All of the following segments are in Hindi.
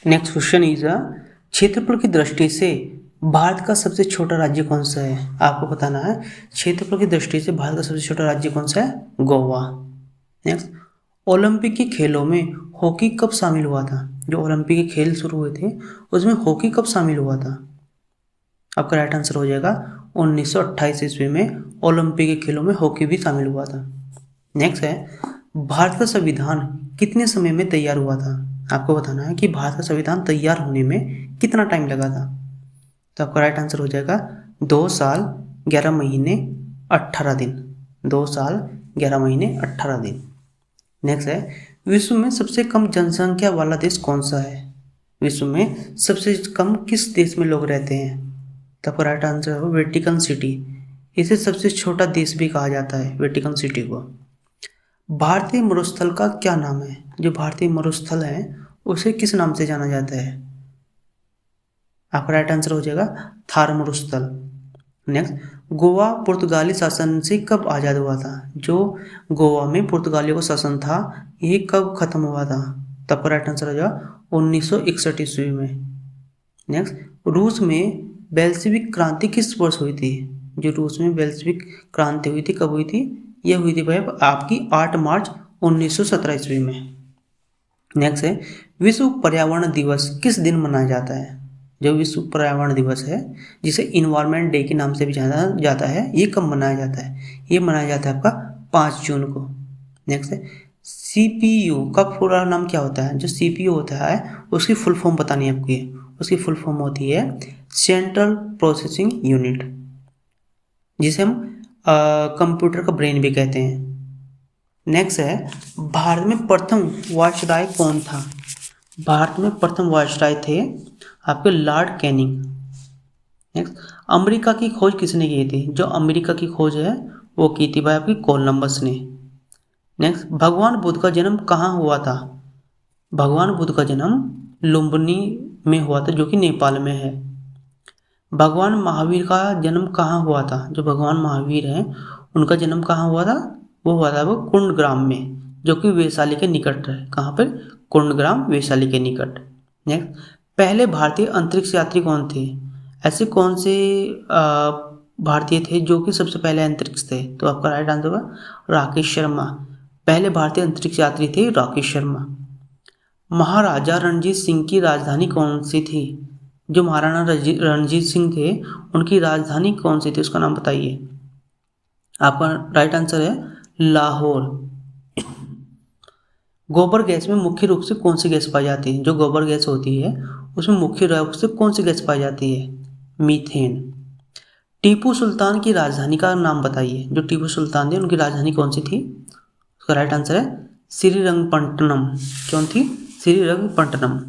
नेक्स्ट क्वेश्चन इज क्षेत्रफल की दृष्टि से भारत का सबसे छोटा राज्य कौन सा है? आपको बताना है क्षेत्रफल की दृष्टि से भारत का सबसे छोटा राज्य कौन सा है? गोवा। नेक्स्ट, ओलंपिक के खेलों में हॉकी कब शामिल हुआ था? जो ओलंपिक के खेल शुरू हुए थे उसमें हॉकी कब शामिल हुआ था? आपका राइट आंसर हो जाएगा 1928 ईस्वी में ओलंपिक के खेलों में हॉकी भी शामिल हुआ था। नेक्स्ट है, भारत का संविधान कितने समय में तैयार हुआ था? आपको बताना है कि भारत का संविधान तैयार होने में कितना टाइम लगा था। तो आपका राइट आंसर हो जाएगा 2 साल 11 महीने 18 दिन। 2 साल 11 महीने 18 दिन। नेक्स्ट है, विश्व में सबसे कम जनसंख्या वाला देश कौन सा है? विश्व में सबसे कम किस देश में लोग रहते हैं? तो आपका राइट आंसर होगा वेटिकन सिटी। इसे सबसे छोटा देश भी कहा जाता है, वेटिकन सिटी को। भारतीय मरुस्थल का क्या नाम है? जो भारतीय मरुस्थल है उसे किस नाम से जाना जाता है? आपका राइट आंसर हो जाएगा थार मरुस्थल। नेक्स्ट, गोवा पुर्तगाली शासन से कब आज़ाद हुआ था? जो गोवा में पुर्तगालियों का शासन था ये कब खत्म हुआ था? तब का राइट आंसर हो जाएगा 1961 ईस्वी में। नेक्स्ट, रूस में बेल्शेविक क्रांति किस वर्ष हुई थी? जो रूस में बेल्शेविक क्रांति हुई थी कब हुई थी? यह हुई थी भाई आपकी 8 मार्च 1917 ईस्वी में। नेक्स्ट है, विश्व पर्यावरण दिवस किस दिन मनाया जाता है? जो विश्व पर्यावरण दिवस है जिसे इन्वायरमेंट डे के नाम से भी जाना जाता है ये कब मनाया जाता है? ये मनाया जाता है आपका 5 जून को। नेक्स्ट है, CPU का पूरा नाम क्या होता है? जो CPU होता है उसकी फुल फॉर्म बतानी है आपकी। उसकी फुल फॉर्म होती है सेंट्रल प्रोसेसिंग यूनिट, जिसे हम कंप्यूटर का ब्रेन भी कहते हैं। नेक्स्ट है, भारत में प्रथम वायसराय कौन था? भारत में प्रथम वायसराय थे आपके लॉर्ड कैनिंग। नेक्स्ट, अमेरिका की खोज किसने की थी? जो अमेरिका की खोज है वो की थी भाई आपकी कोलंबस ने। नेक्स्ट, भगवान बुद्ध का जन्म कहाँ हुआ था? भगवान बुद्ध का जन्म लुम्बिनी में हुआ था जो कि नेपाल में है। भगवान महावीर का जन्म कहाँ हुआ था? जो भगवान महावीर हैं उनका जन्म कहाँ हुआ था? वो हुआ था वो कुंडग्राम में जो कि वैशाली के निकट है। कहाँ पर? कुंडग्राम वैशाली के निकट। नेक्स्ट, पहले भारतीय अंतरिक्ष यात्री कौन थे? ऐसे कौन से भारतीय थे जो कि सबसे पहले अंतरिक्ष थे? तो आपका राइट आंसर होगा राकेश शर्मा। पहले भारतीय अंतरिक्ष यात्री थे राकेश शर्मा। महाराजा रणजीत सिंह की राजधानी कौन सी थी? जो महाराणा रणजीत सिंह थे उनकी राजधानी कौन सी थी उसका नाम बताइए। आपका राइट आंसर है लाहौर। गोबर गैस में मुख्य रूप से कौन सी गैस पाई जाती है? जो गोबर गैस होती है उसमें मुख्य रूप से कौन सी गैस पाई जाती है? मीथेन। टीपू सुल्तान की राजधानी का नाम बताइए। जो टीपू सुल्तान थे उनकी राजधानी कौन सी थी? उसका राइट आंसर है श्रीरंगपट्टनम। कौन थी? श्रीरंगपट्टनम।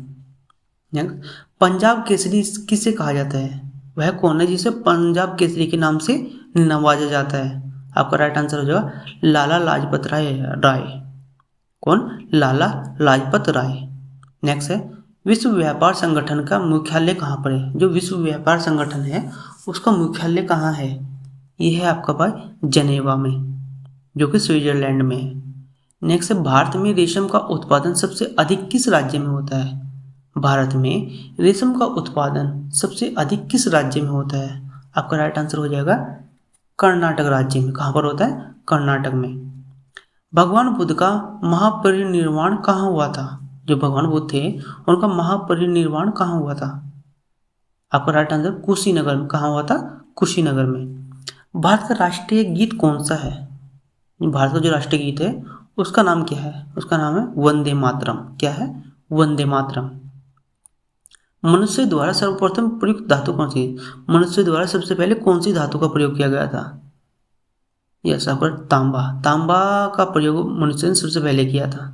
नेक्स्ट, पंजाब केसरी किसे कहा जाता है? वह कौन है जिसे पंजाब केसरी के नाम से नवाजा जाता है? आपका राइट आंसर हो जाएगा लाला लाजपत राय। कौन? लाला लाजपत राय। नेक्स्ट है, विश्व व्यापार संगठन का मुख्यालय कहाँ पर है? जो विश्व व्यापार संगठन है उसका मुख्यालय कहाँ है? यह है आपका भाई जनेवा में जो कि स्विट्जरलैंड में है। नेक्स्ट है, भारत में रेशम का उत्पादन सबसे अधिक किस राज्य में होता है? भारत में रेशम का उत्पादन सबसे अधिक किस राज्य में होता है? आपका राइट आंसर हो जाएगा कर्नाटक राज्य में। कहाँ पर होता है? कर्नाटक में। भगवान बुद्ध का महापरिनिर्वाण कहाँ हुआ था? जो भगवान बुद्ध थे उनका महापरिनिर्वाण कहाँ हुआ था? आपका राइट आंसर कुशीनगर में। कहाँ हुआ था? कुशीनगर में। भारत का राष्ट्रीय गीत कौन सा है? भारत का जो राष्ट्रीय गीत है उसका नाम क्या है? उसका नाम है वंदे मातरम। क्या है? वंदे मातरम। मनुष्य द्वारा सर्वप्रथम प्रयुक्त धातु कौन सी? मनुष्य द्वारा सबसे पहले कौन सी धातु का प्रयोग किया गया था? यस, आपका तांबा। तांबा का प्रयोग मनुष्य ने सबसे पहले किया था।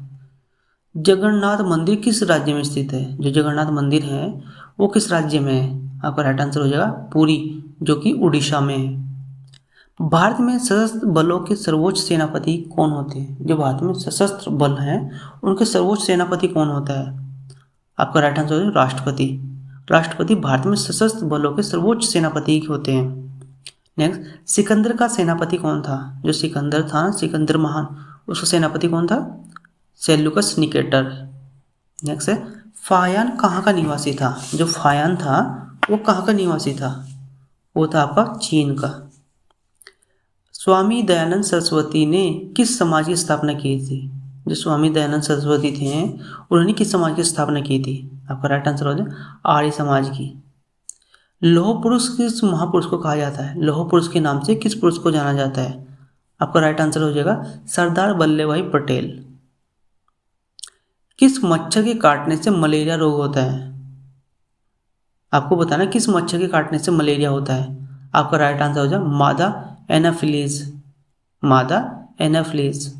जगन्नाथ मंदिर किस राज्य में स्थित है? जो जगन्नाथ मंदिर है वो किस राज्य में है? आपका राइट आंसर हो जाएगा पुरी जो कि उड़ीसा में है। भारत में सशस्त्र बलों के सर्वोच्च सेनापति कौन होते हैं? जो भारत में सशस्त्र बल हैं उनके सर्वोच्च सेनापति कौन होता है? आपका राइट आंसर है राष्ट्रपति। राष्ट्रपति भारत में सशस्त्र बलों के सर्वोच्च सेनापति होते हैं। नेक्स्ट, सिकंदर का सेनापति कौन था? जो सिकंदर था, सिकंदर महान, उसका सेनापति कौन था? Seleucus Nicator. नेक्स्ट है फायान कहाँ का निवासी था। जो फायान था वो कहाँ का निवासी था, वो था आपका चीन का। स्वामी दयानंद सरस्वती ने किस समाज की स्थापना की थी। जो स्वामी दयानंद सरस्वती थे उन्होंने किस समाज की स्थापना की थी, आपका राइट आंसर हो जाए आर्य समाज की। लौह पुरुष किस महापुरुष को कहा जाता है, लौह पुरुष के नाम से किस पुरुष को जाना जाता है, आपका राइट आंसर हो जाएगा सरदार वल्लभ भाई पटेल। किस मच्छर के काटने से मलेरिया रोग होता है, आपको बताना किस मच्छर के काटने से मलेरिया होता है, आपका राइट आंसर हो जाए मादा एनाफिलीज, मादा एनाफिलीज।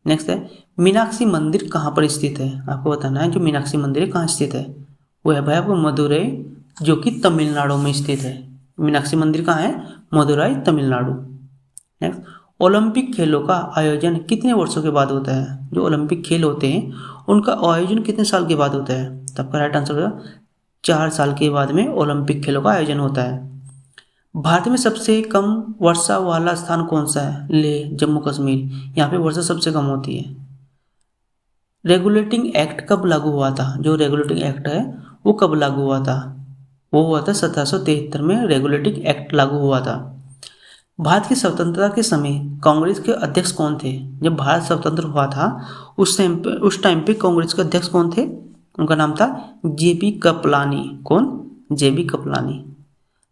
नेक्स्ट है मीनाक्षी मंदिर कहाँ पर स्थित है, आपको बताना है जो मीनाक्षी मंदिर कहाँ स्थित है, वो है भाई आपको मदुरई जो कि तमिलनाडु में स्थित है। मीनाक्षी मंदिर कहाँ है, मदुरई तमिलनाडु। नेक्स्ट ओलंपिक खेलों का आयोजन कितने वर्षों के बाद होता है, जो ओलंपिक खेल होते हैं उनका आयोजन कितने साल के बाद होता है, तो आपका राइट आंसर होगा 4 साल के बाद में ओलंपिक खेलों का आयोजन होता है। भारत में सबसे कम वर्षा वाला स्थान कौन सा है, लेह जम्मू कश्मीर, यहाँ पे वर्षा सबसे कम होती है। रेगुलेटिंग एक्ट कब लागू हुआ था, जो रेगुलेटिंग एक्ट है वो कब लागू हुआ था, वो हुआ था 1773 में रेगुलेटिंग एक्ट लागू हुआ था। भारत की स्वतंत्रता के समय कांग्रेस के अध्यक्ष कौन थे, जब भारत स्वतंत्र हुआ था उस टाइम पे कांग्रेस के अध्यक्ष कौन थे, उनका नाम था जेबी कृपलानी। कौन, जेबी कृपलानी।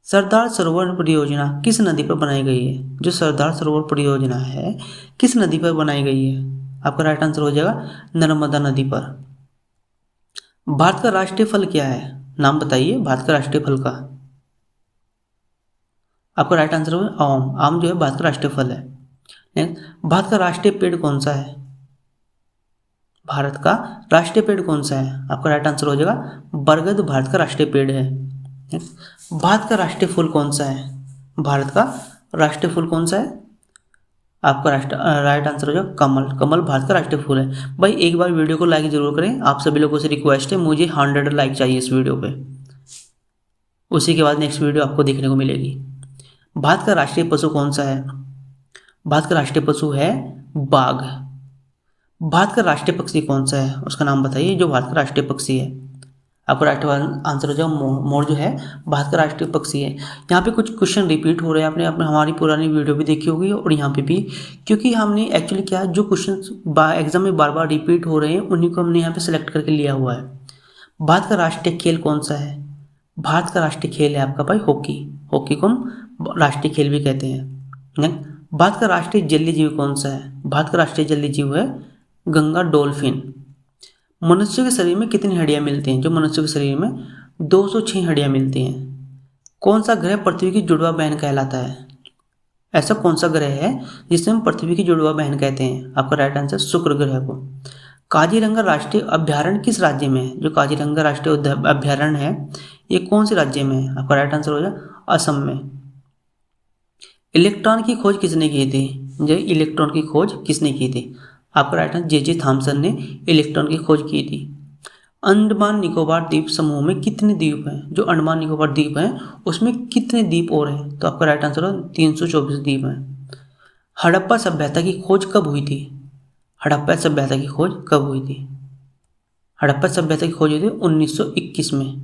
सरदार सरोवर परियोजना किस नदी पर बनाई गई है, जो सरदार सरोवर परियोजना है किस नदी पर बनाई गई है, आपका राइट आंसर हो जाएगा नर्मदा नदी पर। भारत का राष्ट्रीय फल क्या है, नाम बताइए भारत का राष्ट्रीय फल का, आपका राइट आंसर होगा आम। आम जो है भारत का राष्ट्रीय फल है। नेक्स्ट भारत का राष्ट्रीय पेड़ कौन सा है, भारत का राष्ट्रीय पेड़ कौन सा है, आपका राइट आंसर हो जाएगा बरगद भारत का राष्ट्रीय पेड़ है। नेक्स्ट भारत का राष्ट्रीय फूल कौन सा है, भारत का राष्ट्रीय फूल कौन सा है, आपका राइट आंसर हो जाएगा कमल। कमल भारत का राष्ट्रीय फूल है। भाई एक बार वीडियो को लाइक जरूर करें, आप सभी लोगों से रिक्वेस्ट है, मुझे 100 लाइक चाहिए इस वीडियो पे, उसी के बाद नेक्स्ट वीडियो आपको देखने को मिलेगी। भारत का राष्ट्रीय पशु कौन सा है, भारत का राष्ट्रीय पशु है बाघ। भारत का राष्ट्रीय पक्षी कौन सा है, उसका नाम बताइए जो भारत का राष्ट्रीय पक्षी है, आपको राइट आंसर हो जाएगा मोर। मोर जो है भारत का राष्ट्रीय पक्षी है। यहाँ पे कुछ क्वेश्चन रिपीट हो रहे हैं, आपने अपने हमारी पुरानी वीडियो भी देखी होगी और यहाँ पे भी, क्योंकि हमने एक्चुअली क्या है जो क्वेश्चन एग्जाम में बार बार रिपीट हो रहे हैं उन्हीं को हमने यहाँ पे सेलेक्ट करके लिया हुआ है। भारत का राष्ट्रीय खेल कौन सा है, भारत का राष्ट्रीय खेल है आपका भाई हॉकी। हॉकी को हम राष्ट्रीय खेल भी कहते हैं। भारत का राष्ट्रीय जलीय जीव कौन सा है, भारत का राष्ट्रीय जलीय जीव है गंगा डॉल्फिन। मनुष्य के शरीर में कितनी हड्डियां मिलती हैं, जो मनुष्य के शरीर में 206 हड्डियां मिलती हैं। कौन सा ग्रह पृथ्वी की जुड़वा बहन कहलाता है, ऐसा कौन सा ग्रह है जिसे हम पृथ्वी की जुड़वा बहन कहते हैं, आपका राइट आंसर शुक्र ग्रह को। काजीरंगा राष्ट्रीय अभ्यारण्य किस राज्य में है, जो काजीरंगा राष्ट्रीय अभ्यारण्य है ये कौन से राज्य में है, आपका राइट आंसर हो जाए असम में। इलेक्ट्रॉन की खोज किसने की थी, जो इलेक्ट्रॉन की खोज किसने की थी, आपका राइट आंसर जे थॉमसन ने इलेक्ट्रॉन की खोज की थी। अंडमान निकोबार द्वीप समूह में कितने द्वीप हैं, जो अंडमान निकोबार द्वीप हैं उसमें कितने द्वीप और हैं, तो आपका राइट आंसर है 324 द्वीप हैं। हड़प्पा सभ्यता की खोज कब हुई थी, हड़प्पा सभ्यता की खोज कब हुई थी, हड़प्पा सभ्यता की खोज हुई थी 1921 में,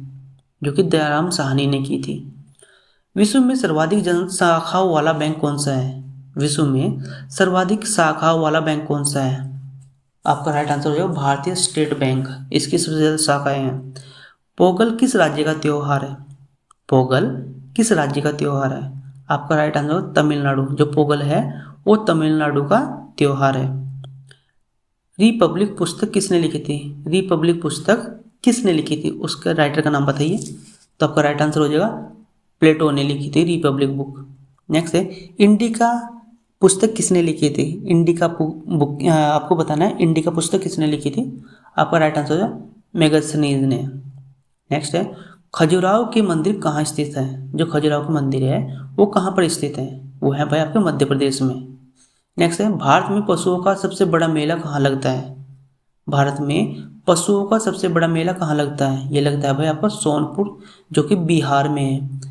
जो कि दयाराम साहनी ने की थी। विश्व में सर्वाधिक जनशाखाओं वाला बैंक कौन सा है, विश्व में सर्वाधिक शाखाओं वाला बैंक कौन सा है, आपका राइट आंसर हो जाएगा भारतीय स्टेट बैंक, इसकी सबसे ज़्यादा शाखाएं हैं। पोंगल किस राज्य का त्योहार है, पोंगल किस राज्य का त्योहार है, आपका राइट आंसर हो तमिलनाडु। जो पोंगल है वो तमिलनाडु का त्योहार है। रिपब्लिक पुस्तक किसने लिखी थी, रिपब्लिक पुस्तक किसने लिखी थी, उसका राइटर का नाम बताइए, तो आपका राइट आंसर हो जाएगा प्लेटो ने लिखी थी रिपब्लिक बुक। नेक्स्ट है इंडिका पुस्तक किसने लिखी थी, इंडिका बुक आपको बताना है इंडिका पुस्तक किसने लिखी थी, आपका राइट आंसर है मैगस्थनीज ने। नेक्स्ट है खजुराहो के मंदिर कहाँ स्थित है, जो खजुराहो का मंदिर है वो कहाँ पर स्थित है, वो है भाई आपके मध्य प्रदेश में। नेक्स्ट है भारत में पशुओं का सबसे बड़ा मेला कहाँ लगता है, भारत में पशुओं का सबसे बड़ा मेला कहाँ लगता है, ये लगता है भाई आपका सोनपुर जो कि बिहार में है।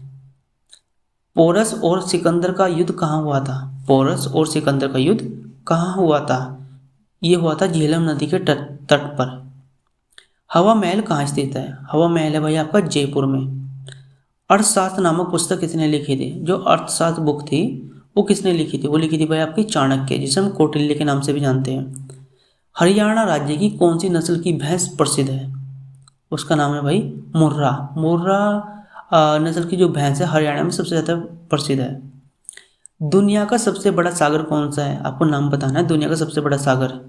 पोरस और सिकंदर का युद्ध कहाँ हुआ था, पोरस और सिकंदर का युद्ध कहाँ हुआ था, ये हुआ था झेलम नदी के तट पर। हवा महल कहाँ स्थित है? हवा महल है भाई आपका जयपुर में। अर्थशास्त्र नामक पुस्तक किसने लिखी थी? जो अर्थशास्त्र बुक थी वो किसने लिखी थी? वो लिखी थी भाई आपकी चाणक्य, जिसे हम कौटिल्य के नाम से भी जानते हैं। हरियाणा राज्य की कौन सी नस्ल की भैंस प्रसिद्ध है? उसका नाम है भाई मुर्रा। मुर्रा नस्ल की जो भैंस है हरियाणा में सबसे ज़्यादा प्रसिद्ध है। दुनिया का सबसे बड़ा सागर कौन सा है? आपको नाम बताना है दुनिया का सबसे बड़ा सागर।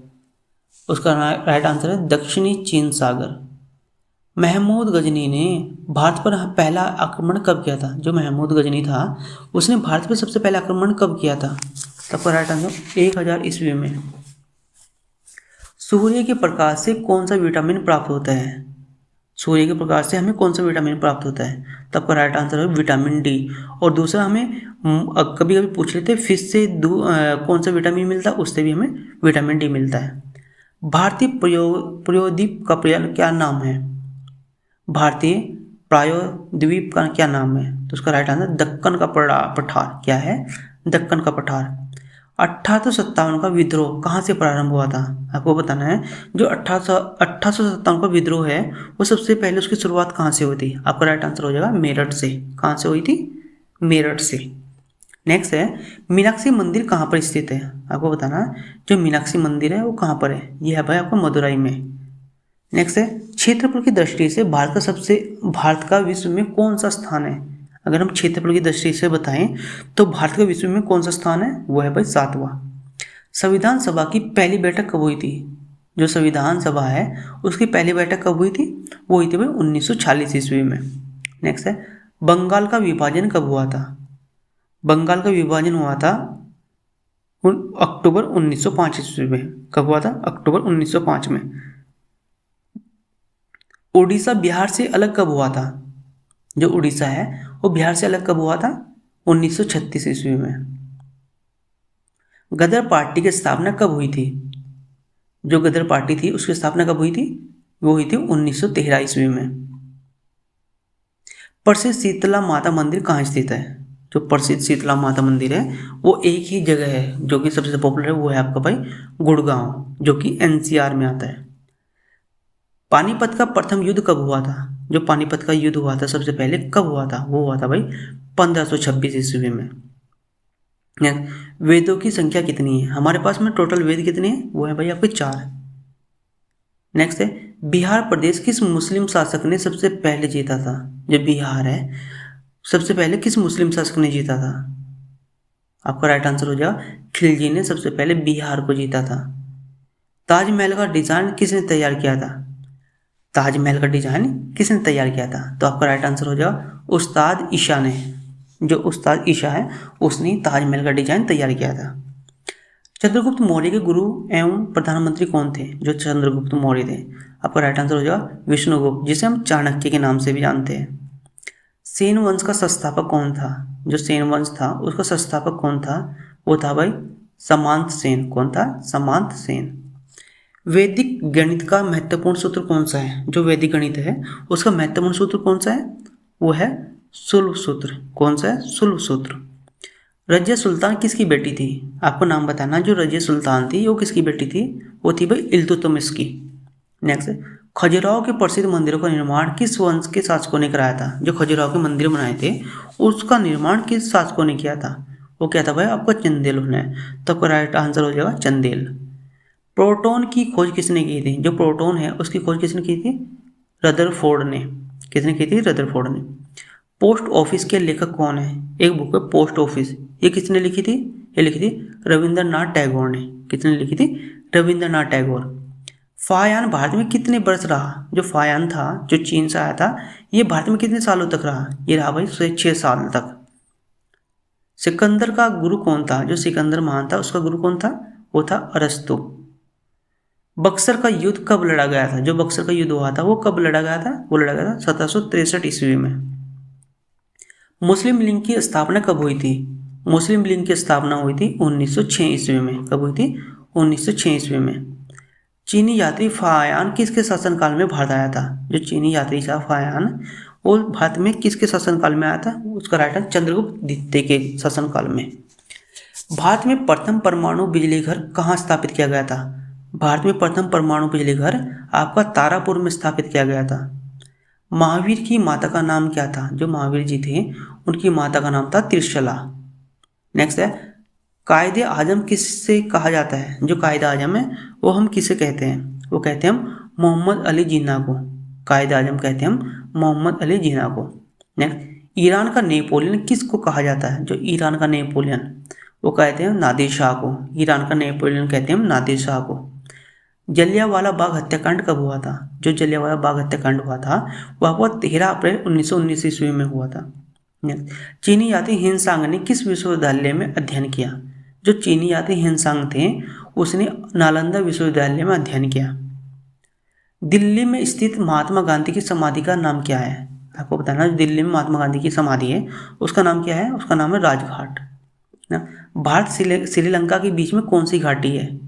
उसका राइट आंसर है दक्षिणी चीन सागर। महमूद गजनी ने भारत पर पहला आक्रमण कब किया था? जो महमूद गजनी था उसने भारत पर सबसे पहला आक्रमण कब किया था? तो आपका राइट आंसर 1000 ईस्वी में। सूर्य के प्रकाश से कौन सा विटामिन प्राप्त होता है? सूर्य के प्रकाश से हमें कौन सा विटामिन प्राप्त होता है? तो आपका राइट आंसर है विटामिन डी। और दूसरा हमें कभी कभी पूछ लेते हैं फिश से कौन सा विटामिन मिलता है, उससे भी हमें विटामिन डी मिलता है। भारतीय प्रायद्वीप का क्या नाम है? भारतीय प्रायद्वीप का क्या नाम है? तो उसका राइट आंसर दक्कन का पठार। क्या है? दक्कन का पठार। 1857 का विद्रोह कहाँ से प्रारंभ हुआ था? आपको बताना है। जो 1857 का विद्रोह है वो सबसे पहले उसकी शुरुआत कहाँ से हुई थी? आपका राइट आंसर हो जाएगा मेरठ से। कहाँ से हुई थी? मेरठ से। नेक्स्ट है मीनाक्षी मंदिर कहाँ पर स्थित है? आपको बताना है जो मीनाक्षी मंदिर है वो कहाँ पर है? ये है भाई आपको मदुरई में। नेक्स्ट है क्षेत्रफल की दृष्टि से भारत का विश्व में कौन सा स्थान है? अगर हम क्षेत्रफल की दृष्टि से बताएं तो भारत का विश्व में कौन सा स्थान है? वो है भाई 7वां। संविधान सभा की पहली बैठक कब हुई थी? जो संविधान सभा है उसकी पहली बैठक कब हुई थी? वो हुई थी भाई 1946 ईस्वी में। नेक्स्ट है बंगाल का विभाजन कब हुआ था? बंगाल का विभाजन हुआ था अक्टूबर 1905 ईस्वी में। कब हुआ था? अक्टूबर 1905 में। उड़ीसा बिहार से अलग कब हुआ था? जो उड़ीसा है वो बिहार से अलग कब हुआ था? 1936 ईस्वी में। गदर पार्टी की स्थापना कब हुई थी? जो गदर पार्टी थी उसकी स्थापना कब हुई थी? वो हुई थी 1913 ईस्वी में। प्रसिद्ध शीतला माता मंदिर कहाँ स्थित है? जो प्रसिद्ध शीतला माता मंदिर है वो एक ही जगह है जो कि सबसे पॉपुलर है, वो है आपका भाई गुड़गांव, जो कि एनसीआर में आता है। पानीपत का प्रथम युद्ध कब हुआ था? जो पानीपत का युद्ध हुआ था सबसे पहले कब हुआ था? वो हुआ था भाई 1526 ईस्वी में। वेदों की संख्या कितनी है? हमारे पास में टोटल वेद कितने हैं? वो है भाई आपके 4। नेक्स्ट है बिहार प्रदेश किस मुस्लिम शासक ने सबसे पहले जीता था? जो बिहार है सबसे पहले किस मुस्लिम शासक ने जीता था? आपका राइट आंसर हो जाएगा खिलजी ने सबसे पहले बिहार को जीता था। ताजमहल का डिजाइन किसने तैयार किया था? ताजमहल का डिजाइन किसने तैयार किया था? तो आपका राइट आंसर हो जाएगा उस्ताद ईशा ने। जो उस्ताद ईशा है उसने ताजमहल का डिजाइन तैयार किया था। चंद्रगुप्त मौर्य के गुरु एवं प्रधानमंत्री कौन थे? जो चंद्रगुप्त मौर्य थे। आपका राइट आंसर हो जाएगा विष्णुगुप्त, जिसे हम चाणक्य के नाम से भी जानते हैं। सेन वंश का संस्थापक कौन था? जो सेन वंश था उसका संस्थापक कौन था? वो था भाई सामंत सेन। कौन था? सामंत सेन। वैदिक गणित का महत्वपूर्ण सूत्र कौन सा है? जो वैदिक गणित है उसका महत्वपूर्ण सूत्र कौन सा है? वो है सुलभ सूत्र। कौन सा है? सुलभ सूत्र। रजिया सुल्तान किसकी बेटी थी? आपको नाम बताना। जो रजिया सुल्तान थी वो किसकी बेटी थी? वो थी भाई इल्तुतमिश की। नेक्स्ट खजुराहो के प्रसिद्ध मंदिरों का निर्माण किस वंश के शासकों ने कराया था? जो खजुराहो के मंदिर बनाए थे उसका निर्माण किस शासकों ने किया था? वो क्या था भाई आपका चंदेल ने। तो आपका राइट आंसर हो जाएगा चंदेल। प्रोटॉन की खोज किसने की थी? जो प्रोटॉन है उसकी खोज किसने की थी? रदरफोर्ड ने। किसने की थी? रदरफोर्ड ने। पोस्ट ऑफिस के लेखक कौन है? एक बुक है पोस्ट ऑफिस, ये किसने लिखी थी? ये लिखी थी रविंद्रनाथ टैगोर ने। किसने लिखी थी? रविंद्रनाथ टैगोर। फायान भारत में कितने वर्ष रहा? जो फायान था जो चीन से आया था ये भारत में कितने सालों तक रहा? ये रहा भाई 6 साल तक। सिकंदर का गुरु कौन था? जो सिकंदर महान था उसका गुरु कौन था? वो था अरस्तु। बक्सर का युद्ध कब लड़ा गया था? जो बक्सर का युद्ध हुआ था वो कब लड़ा गया था? वो लड़ा गया था 1763 ईस्वी में। मुस्लिम लीग की स्थापना कब हुई थी? मुस्लिम लीग की स्थापना हुई थी 1906 ईस्वी में। कब हुई थी? 1906 ईस्वी में। चीनी यात्री फायान किसके शासनकाल में भारत आया था? जो चीनी यात्री था फायान वो भारत में किसके शासनकाल में आया था? उसका राइट है चंद्रगुप्त द्वितीय के शासनकाल में। भारत में प्रथम परमाणु बिजली घर कहाँ स्थापित किया गया था? भारत में प्रथम परमाणु बिजली घर आपका तारापुर में स्थापित किया गया था। महावीर की माता का नाम क्या था? जो महावीर जी थे उनकी माता का नाम था त्रिशला। नेक्स्ट है, कायदे आजम किससे कहा जाता है? जो कायदे आजम है वो हम किसे कहते हैं? वो कहते हैं हम मोहम्मद अली जिन्ना को। कायदे आजम कहते हैं हम मोहम्मद अली जिन्ना को। नेक्स्ट, ईरान का नेपोलियन किसको कहा जाता है? जो ईरान का नेपोलियन, वो कहते हैं नादिर शाह को। ईरान का नेपोलियन कहते हैं हम नादिर शाह को। जलियांवाला बाग हत्याकांड कब हुआ था? जो जलियांवाला बाग हत्याकांड हुआ था वह आपको 13 अप्रैल 1919 ईस्वी में हुआ था। चीनी यात्री हिनसांग ने किस विश्वविद्यालय में अध्ययन किया? जो चीनी यात्री हिनसांग थे उसने नालंदा विश्वविद्यालय में अध्ययन किया। दिल्ली में स्थित महात्मा गांधी की समाधि का नाम क्या है? आपको बताना, दिल्ली में महात्मा गांधी की समाधि है उसका नाम क्या है? उसका नाम है राजघाट ना। भारत श्रीलंका के बीच में कौन सी घाटी है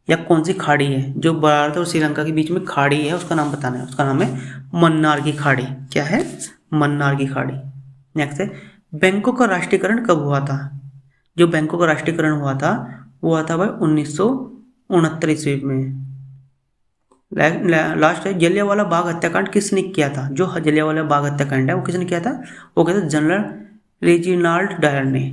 या कौन सी खाड़ी है? जो भारत और श्रीलंका के बीच में खाड़ी है उसका नाम बताना है। उसका नाम है मन्नार की खाड़ी। क्या है? मन्नार की खाड़ी। नेक्स्ट है, बैंकों का राष्ट्रीयकरण कब हुआ था? जो बैंकों का राष्ट्रीयकरण हुआ था वो हुआ था भाई 1969 ईस्वी में। लास्ट है, जलियांवाला बाग हत्याकांड किसने किया था? जो जलियांवाला बाग हत्याकांड है वो किसने किया था? वो किया था जनरल रेजिनाल्ड डायर ने।